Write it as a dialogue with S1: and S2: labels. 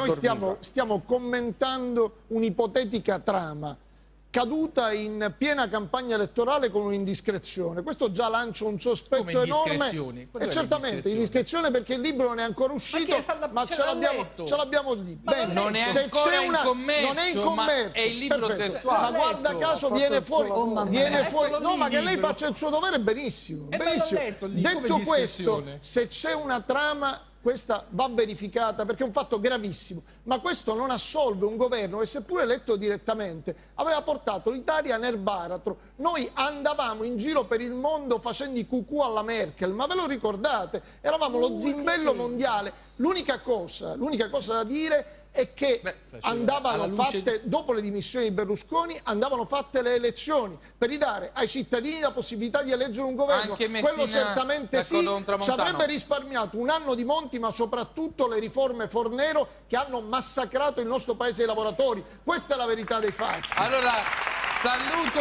S1: noi stiamo commentando un'ipotetica trama caduta in piena campagna elettorale con un'indiscrezione. Questo già lancia un sospetto enorme. E certamente indiscrezione perché il libro non è ancora uscito, ma ce l'abbiamo lì.
S2: Bene, non è ancora in commercio,
S1: non è in commercio,
S2: ma è il libro testuale.
S1: Ma guarda caso viene fuori, no, ma che lei faccia il suo dovere benissimo. Detto questo, se c'è una trama, questa va verificata perché è un fatto gravissimo, ma questo non assolve un governo che, seppure eletto direttamente, aveva portato l'Italia nel baratro. Noi andavamo in giro per il mondo facendo i cucù alla Merkel, ma ve lo ricordate? Eravamo lo zimbello mondiale. L'unica cosa da dire è che andavano fatte, dopo le dimissioni di Berlusconi, andavano fatte le elezioni per ridare ai cittadini la possibilità di eleggere un governo. Quello certamente sì, ci avrebbe risparmiato un anno di Monti, ma soprattutto le riforme Fornero che hanno massacrato il nostro paese dei lavoratori. Questa è la verità dei fatti.
S2: Allora, saluto